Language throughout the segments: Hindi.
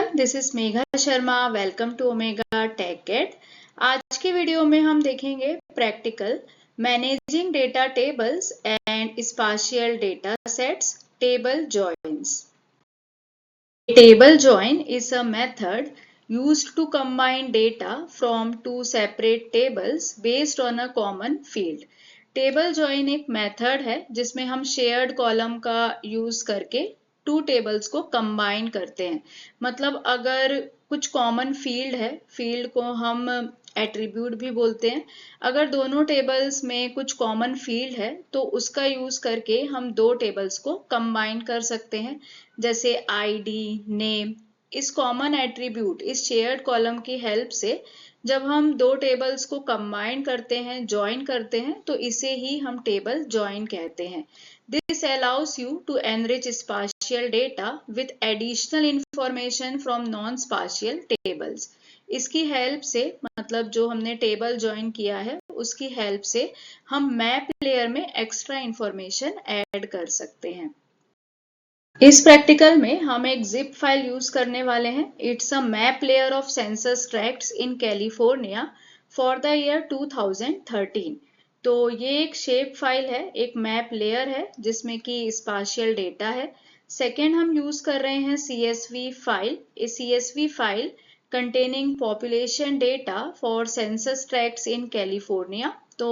Everyone, this is Megha Sharma. Welcome to Omega Tech Gate. आज की वीडियो में हम देखेंगे practical managing data tables and spatial data sets, table joins. Table join is a method used to combine data from two separate tables based on a common field. Table join एक मेथड है जिसमें हम शेयर्ड कॉलम का यूज करके टू टेबल्स को कंबाइन करते हैं। मतलब अगर कुछ कॉमन फील्ड है, फील्ड को हम एट्रीब्यूट भी बोलते हैं। अगर दोनों टेबल्स में कुछ कॉमन फील्ड है तो उसका यूज करके हम दो टेबल्स को कंबाइन कर सकते हैं। जैसे आईडी, नेम। इस कॉमन एट्रीब्यूट, इस शेयर्ड कॉलम की हेल्प से जब हम दो टेबल्स को कंबाइन करते हैं, ज्वाइन करते हैं, तो इसे ही हम टेबल ज्वाइन कहते हैं। This allows you to enrich spatial data with additional information from non spatial tables. इसकी हेल्प से, मतलब जो हमने टेबल ज्वाइन किया है उसकी हेल्प से हम मैप लेयर में एक्स्ट्रा इंफॉर्मेशन ऐड कर सकते हैं। इस प्रैक्टिकल में हम एक जिप फाइल यूज करने वाले हैं। It's a map layer of census tracts in California for the year 2013। तो ये एक शेप फाइल है, एक मैप लेयर है जिसमें कि स्पाशियल डेटा है। सेकेंड, हम यूज कर रहे हैं CSV file. A CSV file containing population data for census tracts in California। तो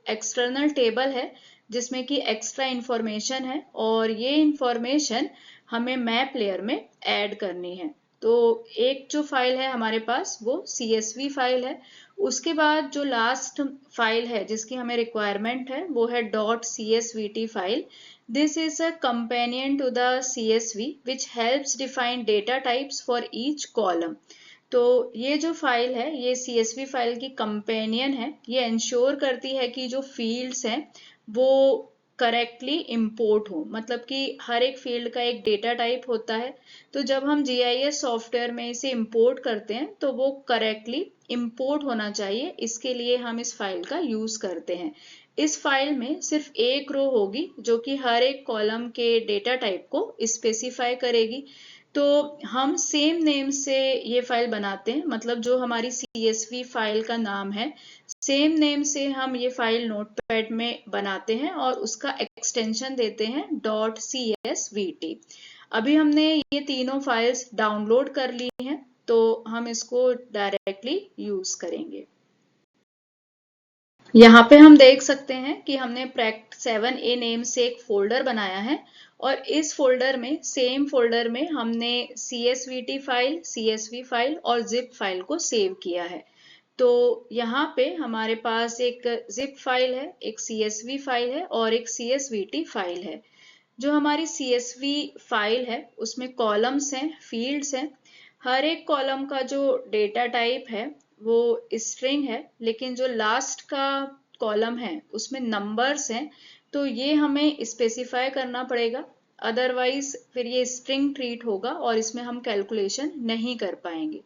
एक्सटर्नल टेबल है जिसमें कि एक्स्ट्रा इंफॉर्मेशन है और ये इंफॉर्मेशन हमें मैप लेयर में ऐड करनी है। तो एक जो फाइल है हमारे पास वो CSV फाइल है। उसके बाद जो लास्ट फाइल है जिसकी हमें रिक्वायरमेंट है वो है .csvt file. This is a companion to the CSV which helps define data types for each column. तो ये जो फाइल है ये CSV फाइल की कंपेनियन है। ये इंश्योर करती है कि जो फील्ड्स हैं वो करेक्टली इंपोर्ट हो। मतलब कि हर एक फील्ड का एक डेटा टाइप होता है, तो जब हम GIS सॉफ्टवेयर में इसे इंपोर्ट करते हैं तो वो करेक्टली इंपोर्ट होना चाहिए। इसके लिए हम इस फाइल का यूज करते हैं। इस फाइल में सिर्फ एक रो होगी जो कि हर एक कॉलम के डेटा टाइप को स्पेसिफाई करेगी। तो हम सेम नेम से ये फाइल बनाते हैं। मतलब जो हमारी CSV फाइल का नाम है, सेम नेम से हम ये फाइल नोटपैड में बनाते हैं और उसका एक्सटेंशन देते हैं .csvt। अभी हमने ये तीनों फाइल्स डाउनलोड कर ली हैं तो हम इसको डायरेक्टली यूज करेंगे। यहाँ पे हम देख सकते हैं कि हमने pract7a नेम से एक फोल्डर बनाया है और इस फोल्डर में, सेम फोल्डर में हमने CSVT फाइल, CSV फाइल और zip फाइल को सेव किया है। तो यहाँ पे हमारे पास एक zip फाइल है, एक CSV फाइल है और एक CSVT फाइल है। जो हमारी CSV फाइल है उसमें कॉलम्स हैं, फील्ड्स हैं। हर एक कॉलम का जो डेटा टाइप है वो स्ट्रिंग है, लेकिन जो लास्ट का कॉलम है उसमें नंबर्स हैं। तो ये हमें स्पेसिफाई करना पड़ेगा, अदरवाइज फिर ये स्ट्रिंग ट्रीट होगा और इसमें हम कैलकुलेशन नहीं कर पाएंगे।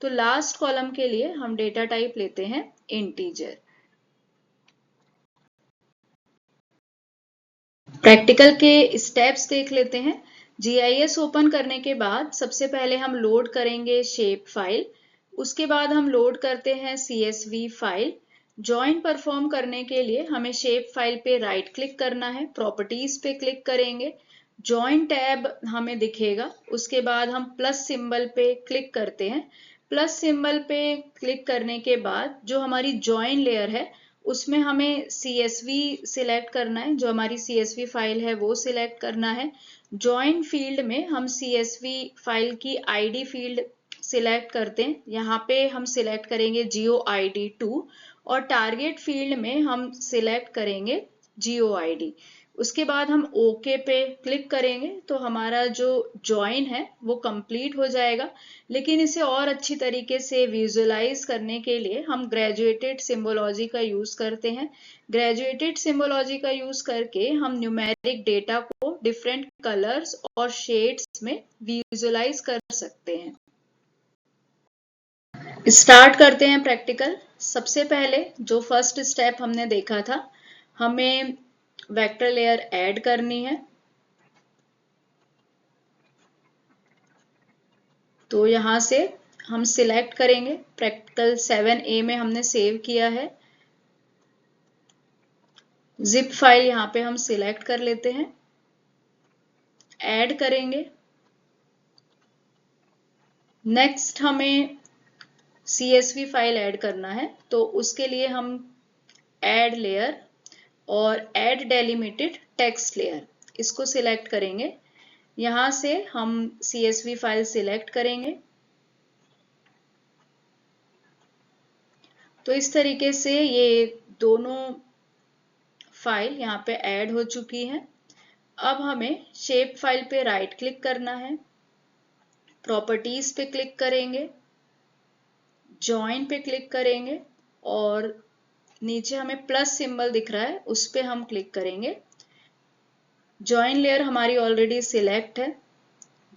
तो लास्ट कॉलम के लिए हम डेटा टाइप लेते हैं इंटीजर। प्रैक्टिकल के स्टेप्स देख लेते हैं। GIS ओपन करने के बाद सबसे पहले हम लोड करेंगे शेप फाइल। उसके बाद हम लोड करते हैं CSV फाइल। जॉइन परफॉर्म करने के लिए हमें शेप फाइल पे राइट क्लिक करना है, प्रॉपर्टीज पे क्लिक करेंगे, जॉइन टैब हमें दिखेगा। उसके बाद हम प्लस सिंबल पे क्लिक करते हैं। प्लस सिंबल पे क्लिक करने के बाद जो हमारी जॉइन लेयर है उसमें हमें CSV सिलेक्ट करना है, जो हमारी CSV फाइल है वो सिलेक्ट करना है। जॉइन फील्ड में हम CSV फाइल की ID फील्ड सिलेक्ट करते हैं। यहाँ पे हम सिलेक्ट करेंगे GeoID2 और टारगेट फील्ड में हम सिलेक्ट करेंगे GeoID। उसके बाद हम ओके पे क्लिक करेंगे तो हमारा जो जॉइन है वो कंप्लीट हो जाएगा। लेकिन इसे और अच्छी तरीके से विजुअलाइज करने के लिए हम ग्रेजुएटेड सिंबोलॉजी का यूज करते हैं। ग्रेजुएटेड सिंबोलॉजी का यूज करके हम न्यूमेरिक डेटा को डिफरेंट कलर्स और शेड्स में विजुअलाइज कर सकते हैं। स्टार्ट करते हैं प्रैक्टिकल। सबसे पहले जो फर्स्ट स्टेप हमने देखा था, हमें वेक्टर लेयर ऐड करनी है। तो यहाँ से हम सिलेक्ट करेंगे, प्रैक्टिकल 7A में हमने सेव किया है। जिप फाइल यहाँ पे हम सिलेक्ट कर लेते हैं, ऐड करेंगे। नेक्स्ट हमें CSV फाइल ऐड करना है, तो उसके लिए हम ऐड लेयर और ऐड डेलिमिटेड टेक्स्ट लेयर इसको सिलेक्ट करेंगे। यहाँ से हम CSV फाइल सिलेक्ट करेंगे। तो इस तरीके से ये दोनों फाइल यहाँ पे ऐड हो चुकी है। अब हमें शेप फाइल पे राइट क्लिक करना है, प्रॉपर्टीज पे क्लिक करेंगे, जॉइन पे क्लिक करेंगे और नीचे हमें प्लस सिंबल दिख रहा है, उस पे हम क्लिक करेंगे। जॉइन लेयर हमारी ऑलरेडी सिलेक्ट है,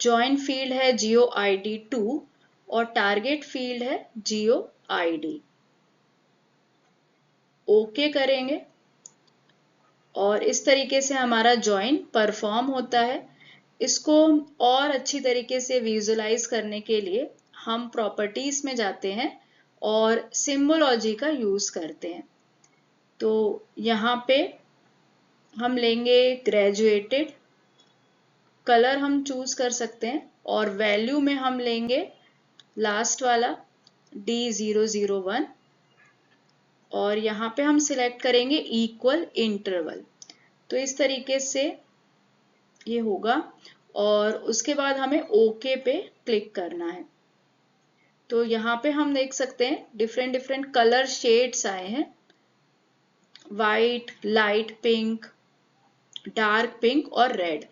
जॉइन फील्ड है GeoID2 और टारगेट फील्ड है GeoID। ओके करेंगे और इस तरीके से हमारा जॉइन परफॉर्म होता है। इसको और अच्छी तरीके से विजुलाइज करने के लिए हम प्रॉपर्टीज में जाते हैं और सिंबोलॉजी का यूज करते हैं। तो यहाँ पे हम लेंगे ग्रेजुएटेड, कलर हम चूज कर सकते हैं और वैल्यू में हम लेंगे लास्ट वाला D001 और यहाँ पे हम सिलेक्ट करेंगे इक्वल इंटरवल। तो इस तरीके से ये होगा और उसके बाद हमें ओके पे क्लिक करना है। तो यहाँ पे हम देख सकते हैं डिफरेंट डिफरेंट कलर शेड्स आए हैं, white, light pink, dark pink और रेड।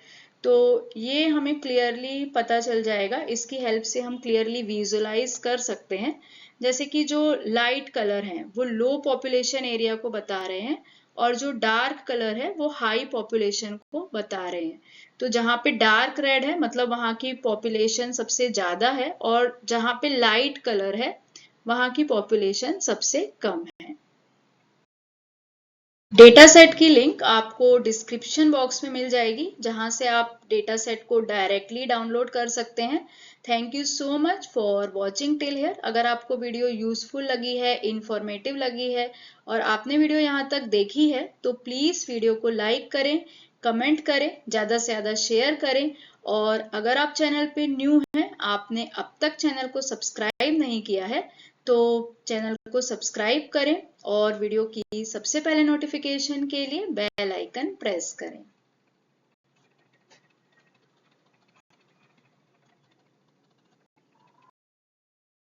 तो ये हमें क्लियरली पता चल जाएगा, इसकी हेल्प से हम क्लियरली विजुलाइज कर सकते हैं। जैसे कि जो लाइट कलर हैं वो लो पॉपुलेशन एरिया को बता रहे हैं और जो डार्क कलर है वो हाई पॉपुलेशन को बता रहे हैं। तो जहाँ पे डार्क रेड है मतलब वहाँ की पॉपुलेशन सबसे ज्यादा है और जहाँ पे लाइट कलर है वहाँ की पॉपुलेशन सबसे कम है। डेटा सेट की लिंक आपको डिस्क्रिप्शन बॉक्स में मिल जाएगी, जहां से आप डेटा सेट को डायरेक्टली डाउनलोड कर सकते हैं। Thank you so much for watching till here. अगर आपको वीडियो यूजफुल लगी है, इंफॉर्मेटिव लगी है और आपने वीडियो यहाँ तक देखी है तो प्लीज वीडियो को लाइक करें, कमेंट करें, ज्यादा से ज्यादा शेयर करें और अगर आप चैनल पे न्यू हैं, आपने अब तक चैनल को सब्सक्राइब नहीं किया है तो चैनल को सब्सक्राइब करें और वीडियो की सबसे पहले नोटिफिकेशन के लिए बेल आइकन प्रेस करें।